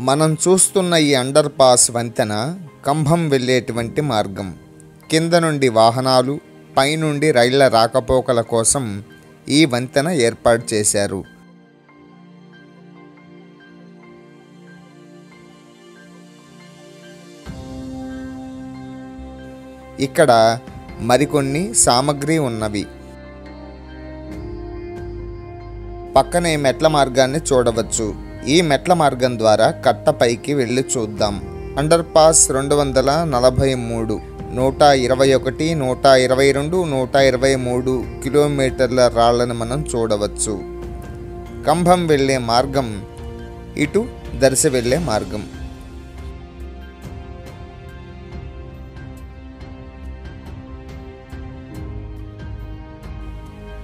మనం చూస్తున్న ఈ అండర్ పాస్ వంతెన కంభం వెళ్ళేటువంటి మార్గం. కింద నుండి వాహనాలు, పైనుండి రైళ్ల రాకపోకల కోసం ఈ వంతెన ఏర్పాటు చేశారు. ఇక్కడ మరికొన్ని సామగ్రి ఉన్నవి. పక్కనే మెట్ల మార్గాన్ని చూడవచ్చు. ఈ మెట్ల మార్గం ద్వారా కట్టపైకి వెళ్ళి చూద్దాం. అండర్ పాస్ 243, 121, 122, 123 కిలోమీటర్ల రాళ్లను మనం చూడవచ్చు. కంభం వెళ్ళే మార్గం ఇటు, దర్శి వెళ్ళే మార్గం.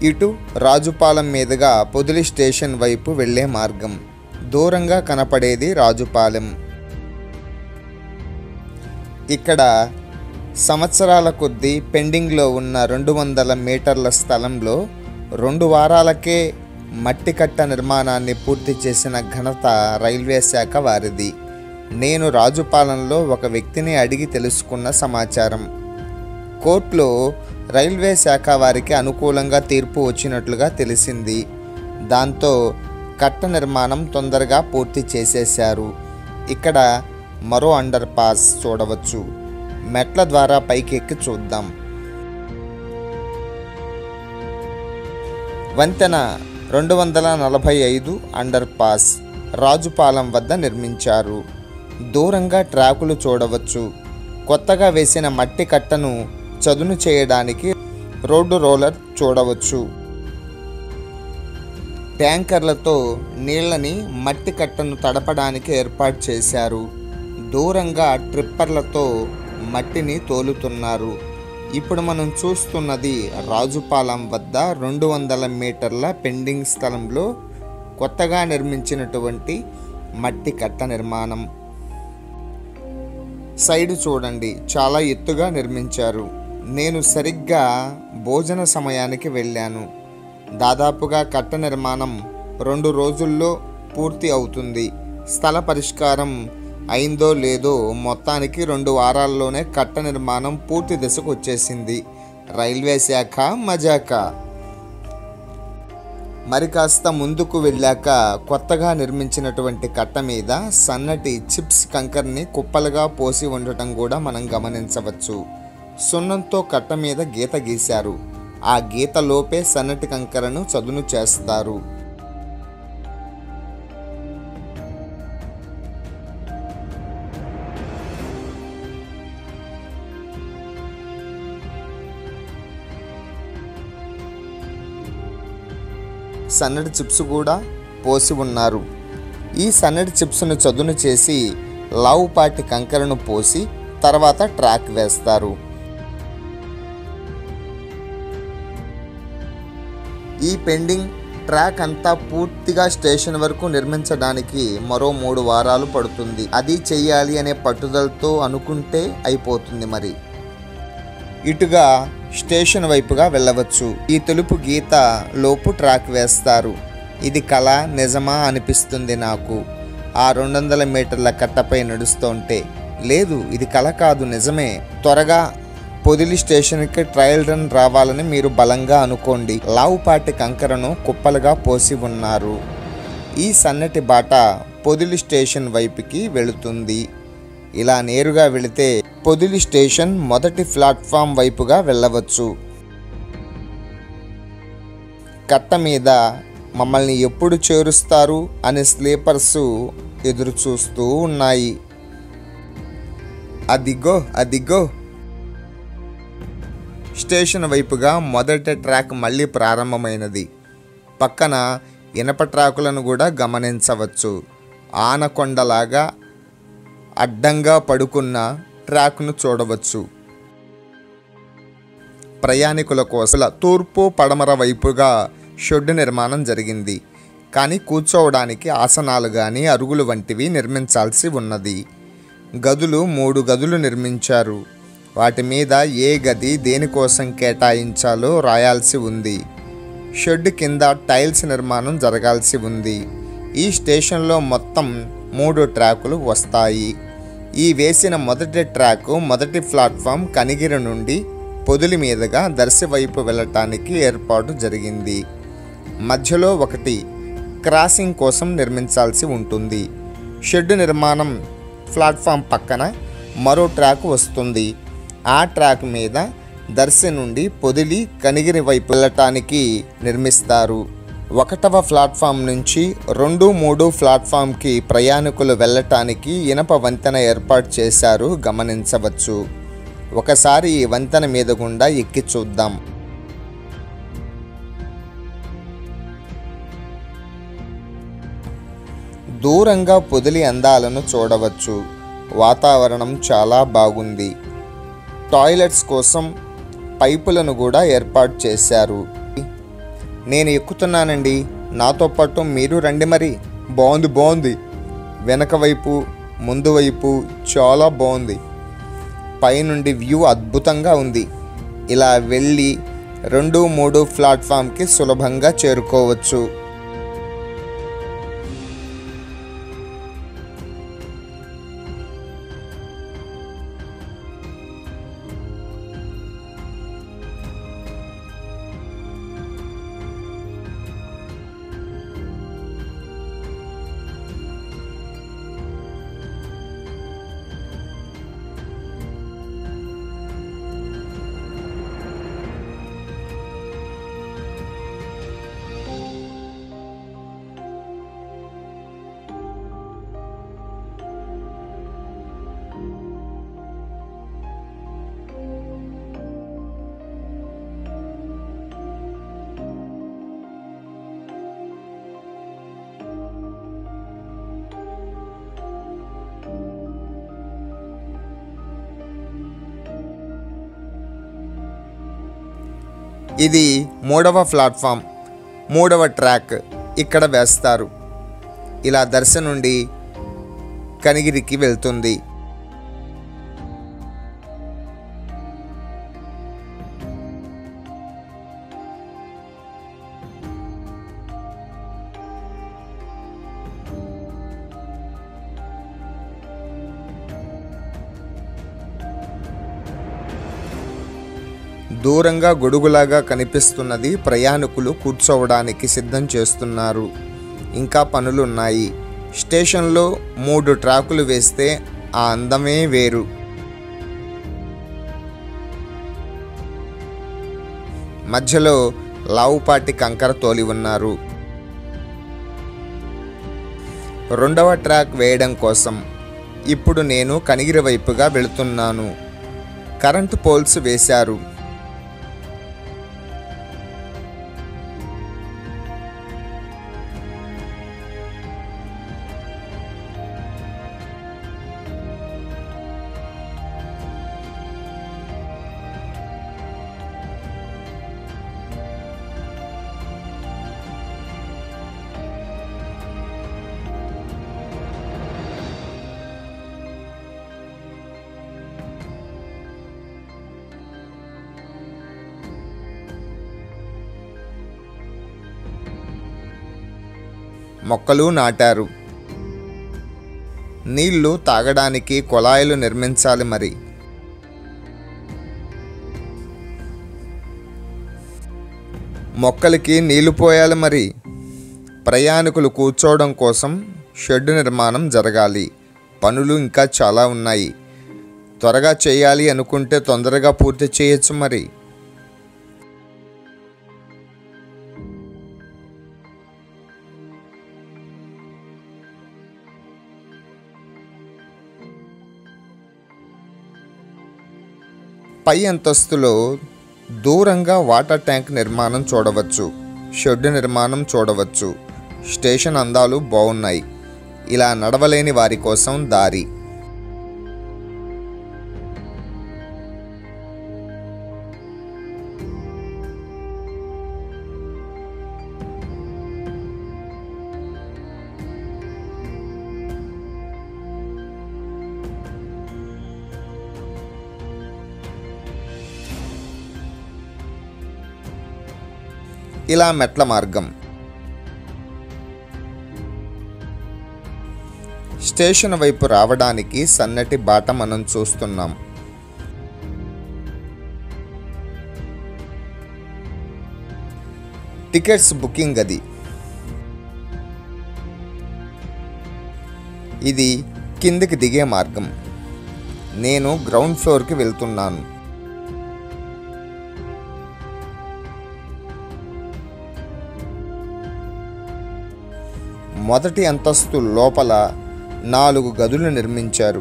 ఇటు రాజుపాలెం మీదుగా పొదిలి స్టేషన్ వైపు వెళ్ళే మార్గం. దూరంగా కనపడేది రాజుపాలెం. ఇక్కడ సంవత్సరాల కొద్దీ పెండింగ్లో ఉన్న 200 మీటర్ల స్థలంలో 2 వారాలకే మట్టి కట్ట నిర్మాణాన్ని పూర్తి చేసిన ఘనత రైల్వే శాఖ వారిది. నేను రాజుపాలెంలో ఒక వ్యక్తిని అడిగి తెలుసుకున్న సమాచారం. కోర్టులో రైల్వే శాఖ వారికి అనుకూలంగా తీర్పు వచ్చినట్లుగా తెలిసింది. దాంతో కట్ట నిర్మాణం తొందరగా పూర్తి చేసేశారు. ఇక్కడ మరో అండర్ పాస్ చూడవచ్చు. మెట్ల ద్వారా పైకి ఎక్కి చూద్దాం. వంతెన 245 అండర్ పాస్ రాజుపాలెం వద్ద నిర్మించారు. దూరంగా ట్రాకులు చూడవచ్చు. కొత్తగా వేసిన మట్టి కట్టను చదును చేయడానికి రోడ్డు రోలర్ చూడవచ్చు. ట్యాంకర్లతో నీళ్ళని మట్టి కట్టను తడపడానికి ఏర్పాటు చేశారు. దూరంగా ట్రిప్పర్లతో మట్టిని తోలుతున్నారు. ఇప్పుడు మనం చూస్తున్నది రాజుపాలెం వద్ద 200 మీటర్ల పెండింగ్ స్థలంలో కొత్తగా నిర్మించినటువంటి మట్టి కట్ట నిర్మాణం. సైడ్ చూడండి, చాలా ఎత్తుగా నిర్మించారు. నేను సరిగ్గా భోజన సమయానికి వెళ్ళాను. దాదాపుగా కట్ట నిర్మాణం 2 రోజుల్లో పూర్తి అవుతుంది. స్థల పరిష్కారం అయిందో లేదో మొత్తానికి 2 వారాల్లోనే కట్ట నిర్మాణం పూర్తి దశకు వచ్చేసింది. రైల్వే శాఖ మజాక. మరి కాస్త ముందుకు వెళ్ళాక కొత్తగా నిర్మించినటువంటి కట్ట మీద సన్నటి చిప్స్ కంకర్ని కుప్పలుగా పోసి ఉండటం కూడా మనం గమనించవచ్చు. సున్నంతో కట్ట మీద గీత గీశారు. ఆ గీతలోపే సన్నటి కంకరను చదును చేస్తారు. సన్నటి చిప్స్ కూడా పోసి ఉన్నారు. ఈ సన్నటి చిప్స్ను చదును చేసి లావుపాటి కంకరను పోసి తర్వాత ట్రాక్ వేస్తారు. ఈ పెండింగ్ ట్రాక్ అంతా పూర్తిగా స్టేషన్ వరకు నిర్మించడానికి మరో 3 వారాలు పడుతుంది. అది చెయ్యాలి అనే పట్టుదలతో అనుకుంటే అయిపోతుంది. మరి ఇటుగా స్టేషన్ వైపుగా వెళ్ళవచ్చు. ఈ తెలుపు గీత లోపు ట్రాక్ వేస్తారు. ఇది కళ నిజమా అనిపిస్తుంది నాకు. ఆ 200 మీటర్ల కట్టపై నడుస్తుంటే లేదు, ఇది కళ కాదు, నిజమే. త్వరగా పొదిలి స్టేషన్కి ట్రయల్ రన్ రావాలని మీరు బలంగా అనుకోండి. లావుపాటి కంకరను కుప్పలుగా పోసి ఉన్నారు. ఈ సన్నటి బాట పొదిలి స్టేషన్ వైపుకి వెళుతుంది. ఇలా నేరుగా వెళితే పొదిలి స్టేషన్ మొదటి ప్లాట్ఫామ్ వైపుగా వెళ్ళవచ్చు. కట్ట మీద మమ్మల్ని ఎప్పుడు చేరుస్తారు అని స్లీపర్స్ ఎదురు చూస్తూ ఉన్నాయి. అదిగో అదిగో స్టేషన్ వైపుగా మొదటి ట్రాక్ మళ్ళీ ప్రారంభమైనది. పక్కన ఇనప ట్రాకులను కూడా గమనించవచ్చు. ఆనకొండలాగా అడ్డంగా పడుకున్న ట్రాక్ను చూడవచ్చు. ప్రయాణికుల కోసం తూర్పు పడమర వైపుగా షెడ్ నిర్మాణం జరిగింది. కానీ కూర్చోవడానికి ఆసనాలు కానీ అరుగులు వంటివి నిర్మించాల్సి ఉన్నది. గదులు 3 గదులు నిర్మించారు. వాటి మీద ఏ గది దేనికోసం కేటాయించాలో రాయాల్సి ఉంది. షెడ్ కింద టైల్స్ నిర్మాణం జరగాల్సి ఉంది. ఈ స్టేషన్లో మొత్తం 3 ట్రాకులు వస్తాయి. ఈ వేసిన మొదటి ట్రాక్ మొదటి ప్లాట్ఫామ్ కనిగిరి నుండి పొదిలి మీదుగా దర్శి వైపు వెళ్ళటానికి ఏర్పాటు జరిగింది. మధ్యలో ఒకటి క్రాసింగ్ కోసం నిర్మించాల్సి ఉంటుంది. షెడ్ నిర్మాణం ప్లాట్ఫామ్ పక్కన మరో ట్రాక్ వస్తుంది. ఆ ట్రాక్ మీద దర్శి నుండి పొదిలి కనిగిరి వైపు వెళ్ళటానికి నిర్మిస్తారు. 1వ ప్లాట్ఫామ్ నుంచి 2, 3 ప్లాట్ఫామ్కి ప్రయాణికులు వెళ్ళటానికి ఇనప వంతెన ఏర్పాటు చేశారు, గమనించవచ్చు. ఒకసారి ఈ వంతెన మీద గుండా ఎక్కి చూద్దాం. దూరంగా పొదిలి అందాలను చూడవచ్చు. వాతావరణం చాలా బాగుంది. టాయిలెట్స్ కోసం పైపులను కూడా ఏర్పాటు చేశారు. నేను ఎక్కుతున్నానండి, నాతో పాటు మీరు రండి. మరి బాగుంది. వెనక వైపు ముందు వైపు చాలా బాగుంది. పైనుండి వ్యూ అద్భుతంగా ఉంది. ఇలా వెళ్ళి 2, 3 ప్లాట్ఫామ్కి సులభంగా చేరుకోవచ్చు. ఇది 3వ ప్లాట్ఫామ్, 3వ ట్రాక్ ఇక్కడ వేస్తారు. ఇలా దర్శి నుండి కనిగిరికి వెళ్తుంది. దూరంగా గొడుగులాగా కనిపిస్తున్నది ప్రయాణికులు కూర్చోవడానికి సిద్ధం చేస్తున్నారు. ఇంకా పనులున్నాయి. స్టేషన్లో 3 ట్రాకులు వేస్తే ఆ అందమే వేరు. మధ్యలో లావుపాటి కంకర తోలి ఉన్నారు. 2వ ట్రాక్ వేయడం కోసం ఇప్పుడు నేను కనిగిరి వైపుగా వెళుతున్నాను. కరెంటు పోల్స్ వేశారు. మొక్కలు నాటారు. నీళ్లు తాగడానికి కొళాయిలు నిర్మించాలి. మరి మొక్కలకి నీళ్లు పోయాలి. మరి ప్రయాణికులు కూర్చోవడం కోసం షెడ్ నిర్మాణం జరగాలి. పనులు ఇంకా చాలా ఉన్నాయి. త్వరగా చేయాలి అనుకుంటే తొందరగా పూర్తి చేయొచ్చు. మరి పై అంతస్తులో దూరంగా వాటర్ ట్యాంక్ నిర్మాణం చూడవచ్చు. షెడ్ నిర్మాణం చూడవచ్చు. స్టేషన్ అందాలు బాగున్నాయి. ఇలా నడవలేని వారి కోసం దారి. ఇలా మెట్ల మార్గం. స్టేషన్ వైపు రావడానికి సన్నటి బాట మనం చూస్తున్నాం. టికెట్స్ బుకింగ్ గది. ఇది కిందికి దిగే మార్గం. నేను గ్రౌండ్ ఫ్లోర్కి వెళ్తున్నాను. మొదటి అంతస్తు లోపల 4 గదులు నిర్మించారు.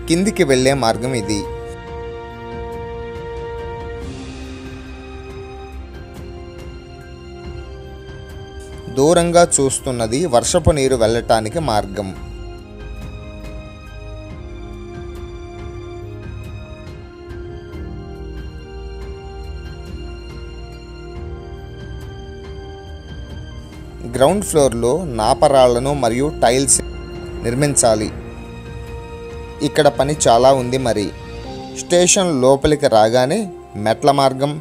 కిందికి వెళ్ళే మార్గం ఇది. దూరంగా చూస్తున్నది వర్షపు నీరు వెళ్ళటానికి మార్గం. గ్రౌండ్ ఫ్లోర్లో నాపరాళ్లను మరియు టైల్స్ నిర్మించాలి. ఇక్కడ పని చాలా ఉంది మరి. స్టేషన్ లోపలికి రాగానే మెట్ల మార్గం,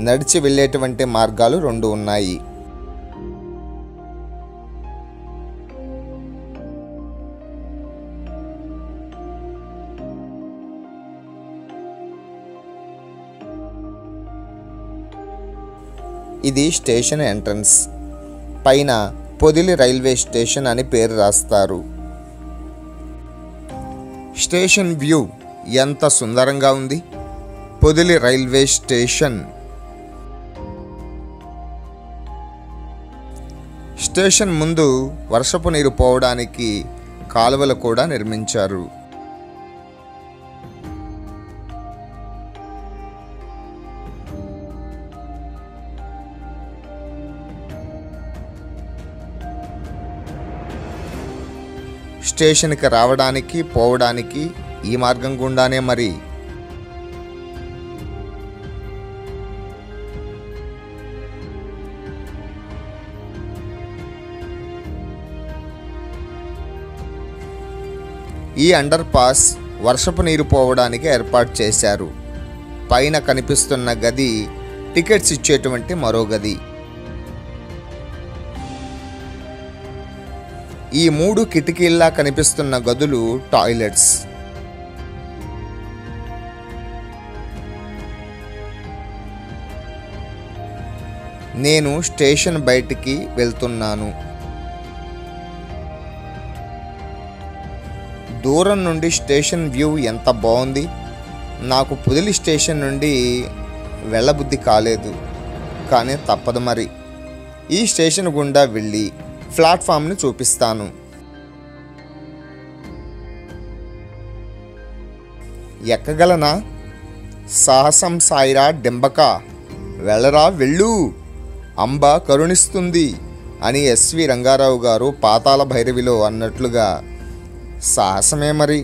నడిచి వెళ్ళేటువంటి మార్గాలు 2 ఉన్నాయి. ఇది స్టేషన్ ఎంట్రన్స్. పైన పొదిలి రైల్వే స్టేషన్ అని పేరు రాస్తారు. స్టేషన్ వ్యూ ఎంత సుందరంగా ఉంది. Podili railway station. స్టేషన్ ముందు వర్షపు నీరు పోవడానికి కాలువలు కూడా నిర్మించారు. స్టేషన్కి రావడానికి పోవడానికి ఈ మార్గం గుండానే మరి. ఈ అండర్ పాస్ వర్షపు నీరు పోవడానికి ఏర్పాటు చేశారు. పైన కనిపిస్తున్న గది టికెట్స్ ఇచ్చేటువంటి మరో గది. ఈ 3 కిటికీల్లా కనిపిస్తున్న గదులు టాయిలెట్స్. నేను స్టేషన్ బయటికి వెళ్తున్నాను. దూరం నుండి స్టేషన్ వ్యూ ఎంత బాగుంది. నాకు పొదిలి స్టేషన్ నుండి వెళ్ళబుద్ధి కాలేదు, కానీ తప్పదు మరి. ఈ స్టేషన్ గుండా వెళ్ళి ప్లాట్ఫామ్ని చూపిస్తాను. ఎక్కగలనా? సాహసం సాయిరా డెంబక, వెళ్ళరా వెళ్ళు, అంబ కరుణిస్తుంది అని ఎస్వి రంగారావు గారు పాతాళ భైరవిలో అన్నట్లుగా సాహసమే మరి.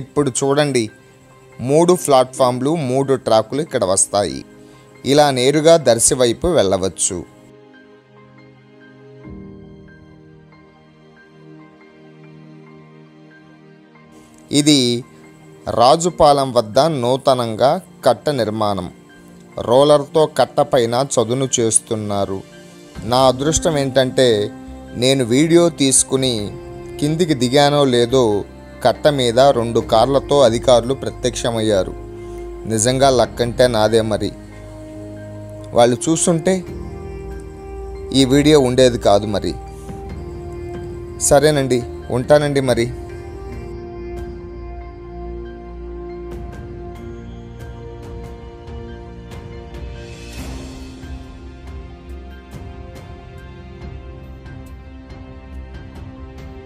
ఇప్పుడు చూడండి, 3 ప్లాట్ఫామ్లు, 3 ట్రాకులు ఇక్కడ వస్తాయి. ఇలా నేరుగా దర్శి వైపు వెళ్ళవచ్చు. ఇది రాజుపాలెం వద్ద నూతనంగా కట్ట నిర్మాణం. రోలర్తో కట్టపైన చదును చేస్తున్నారు. నా అదృష్టం ఏంటంటే నేను వీడియో తీసుకుని కిందికి దిగానో లేదో కట్ట మీద 2 కార్లతో అధికారులు ప్రత్యక్షమయ్యారు. నిజంగా లక్కంటే నాదే మరి. వాళ్ళు చూస్తుంటే ఈ వీడియో ఉండేది కాదు మరి. సరేనండి, ఉంటానండి మరి.